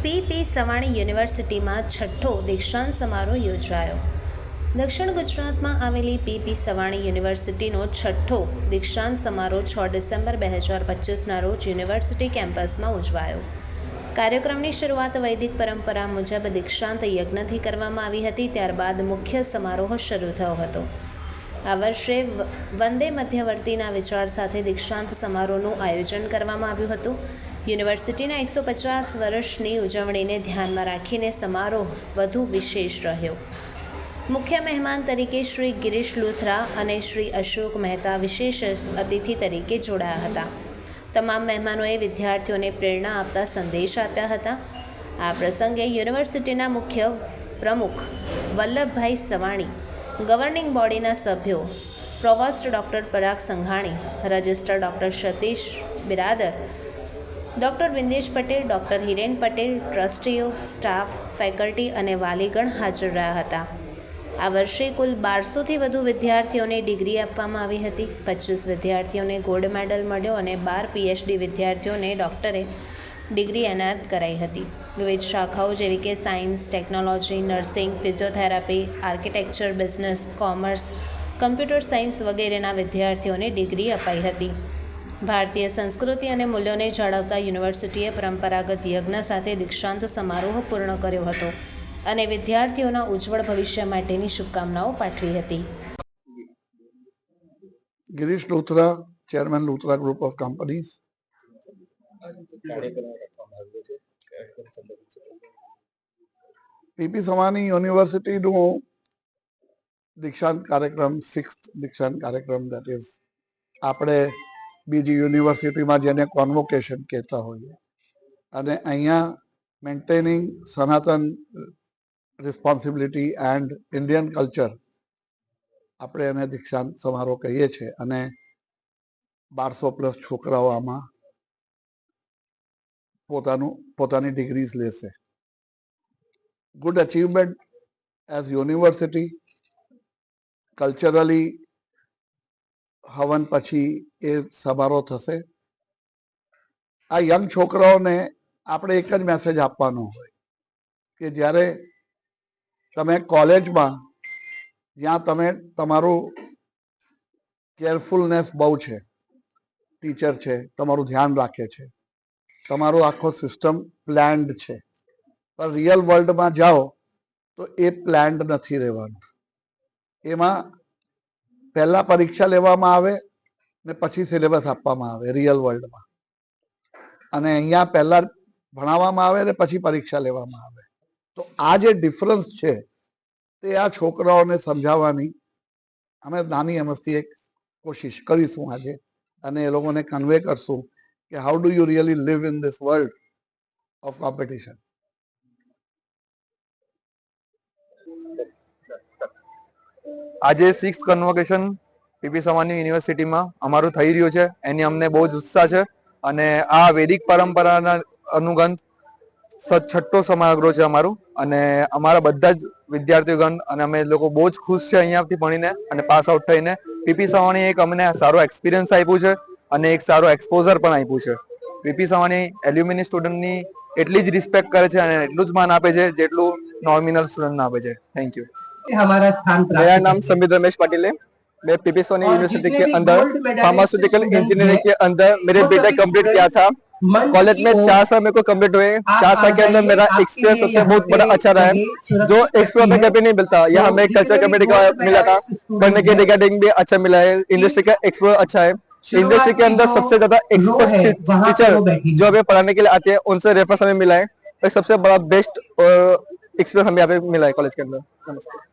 પી સવાણી યુનિવર્સિટીમાં છઠ્ઠો દીક્ષાંત સમારોહ યોજાયો। દક્ષિણ ગુજરાતમાં આવેલી પી સવાણી યુનિવર્સિટીનો છઠ્ઠો દીક્ષાંત સમારોહ 6 ડિસેમ્બર 2025ના રોજ યુનિવર્સિટી કેમ્પસમાં ઉજવાયો। કાર્યક્રમની શરૂઆત વૈદિક પરંપરા મુજબ દીક્ષાંત યજ્ઞથી કરવામાં આવી હતી। ત્યારબાદ મુખ્ય સમારોહ શરૂ થયો હતો। આ વર્ષે વંદે મધ્યવર્તીના વિચાર સાથે દીક્ષાંત સમારોહનું આયોજન કરવામાં આવ્યું હતું। યુનિવર્સિટીના 150 વર્ષની ઉજવણીને ધ્યાનમાં રાખીને સમારોહ વધુ વિશેષ રહ્યો। મુખ્ય મહેમાન તરીકે શ્રી ગિરીશ લુથરા અને શ્રી અશોક મહેતા વિશેષ અતિથિ તરીકે જોડાયા હતા। તમામ મહેમાનોએ વિદ્યાર્થીઓને પ્રેરણા આપતા સંદેશ આપ્યા હતા। આ પ્રસંગે યુનિવર્સિટીના મુખ્ય પ્રમુખ વલ્લભભાઈ સવાણી, ગવર્નિંગ બોડીના સભ્યો provost doctor Parag Sanghani, registrar doctor Satish Biradar, doctor Bindesh Patel, doctor Hiren Patel, ટ્રસ્ટીઓ, સ્ટાફ, ફેકલ્ટી અને વાલીગણ હાજર રહ્યા હતા। આ વર્ષે કુલ 1200થી વધુ વિદ્યાર્થીઓને ડિગ્રી આપવામાં આવી હતી। 25 વિદ્યાર્થીઓને ગોલ્ડ મેડલ મળ્યો અને 12 પીએચડી વિદ્યાર્થીઓને ડૉક્ટરે ડિગ્રી એનાયત કરાઈ હતી। વિવિધ શાખાઓ જેવી કે science, technology, nursing, physiotherapy, architecture, business, commerce, computer science વગેરેના વિદ્યાર્થીઓને ડિગ્રી અપાઈ હતી। ભારતીય સંસ્કૃતિ અને મૂલ્યોને જાળવતા યુનિવર્સિટીએ પરંપરાગત યજ્ઞ સાથે દીક્ષાંત સમારોહ પૂર્ણ કર્યો હતો અને વિદ્યાર્થીઓના ઉજ્જવળ ભવિષ્ય માટેની શુભકામનાઓ પાઠવી હતી। Girish Luthra, chairman Luthra group of companies. PP Savani university नो दीक्षांत कार्यक्रम 6th दीक्षांत कार्यक्रम दैट इज આપણે બીજી યુનિવર્સિટીમાં જેને કોન્વોકેશન કહેતા હોઈએ અને અહીંયા મેન્ટેનિંગ સનાતન રિસ્પોન્સિબિલિટી એન્ડ ઇન્ડિયન કલ્ચર આપણે એને દીક્ષાંત સમારોહ કહીએ છીએ અને 1200+ છોકરાઓ આમાં પોતાની ડિગ્રીઝ લેશે। Good achievement as university. Culturally હવન પછી એ સમારોહ થશે। આ યંગ છોકરાઓને આપણે એક જ મેસેજ આપવાનો હોય કે જ્યારે તમે કોલેજમાં જ્યાં તમે તમારું કેરફુલનેસ બહુ છે, ટીચર છે, તમારું ધ્યાન રાખે છે, તમારો આખો સિસ્ટમ પ્લાન્ડ છે, પણ રિયલ વર્લ્ડમાં જાઓ તો એ પ્લાન્ડ નથી રહેવાનું। એમાં પહેલા પરીક્ષા લેવામાં આવે ને પછી સિલેબસ આપવામાં આવે રિયલ વર્લ્ડમાં, અને અહીંયા પહેલા ભણાવવામાં આવે ને પછી પરીક્ષા લેવામાં આવે। તો આ જે ડિફરન્સ છે તે આ છોકરાઓને સમજાવવાની અમે નાની અમસ્તી એક કોશિશ કરીશું આજે, અને એ લોકોને કન્વે કરશું કે how do you really live in this world of competition. આજે 6th કન્વોકેશન પીપી સવાણી યુનિવર્સિટીમાં અમારું થઈ રહ્યું છે, એની અમને બહુ જ ઉત્સાહ છે અને આ વૈદિક પરંપરાના અનુગંત છઠ્ઠો સમારોહ છે અમારું, અને અમારા બધા જ વિદ્યાર્થીગણ અને અમે લોકો બહુ જ ખુશ છે અહીંયાથી ભણીને અને પાસ આઉટ થઈને। પીપી સવાણી એક અમને સારો એક્સપિરિયન્સ આપ્યું છે અને એક સારો એક્સપોઝર પણ આપ્યું છે। પીપી સવાણી એલ્યુમિની સ્ટુડન્ટની એટલી જ રિસ્પેક્ટ કરે છે અને એટલું જ માન આપે છે જેટલું નોમિનલ સ્ટુડન્ટને આપે છે। Thank you. हमारा स्थान मेरा नाम संबित रमेश पाटिल है। मैं पीपी सवानी यूनिवर्सिटी के अंदर फार्मास्यूटिकल इंजीनियरिंग के अंदर मेरे बीटेक कंप्लीट किया था। कॉलेज में 4 साल मेरे को कंप्लीट हुए। 4 साल के अंदर मेरा एक्सपीरियंस सबसे बहुत बड़ा अच्छा रहा है, जो एक्सप्लोर में कभी नहीं मिलता। यहाँ हमें कल्चर कम्युनिटी का मिला था, पढ़ने के रिगार्डिंग भी अच्छा मिला है, इंडस्ट्री का एक्सप्लोर अच्छा है। इंडस्ट्री के अंदर सबसे ज्यादा एक्सपर्ट टीचर जो हमें पढ़ाने के लिए आते हैं उनसे रेफरेंस हमें मिला है। सबसे बड़ा बेस्ट एक्सपीरियंस हमें यहाँ पे मिला है कॉलेज के अंदर। नमस्ते।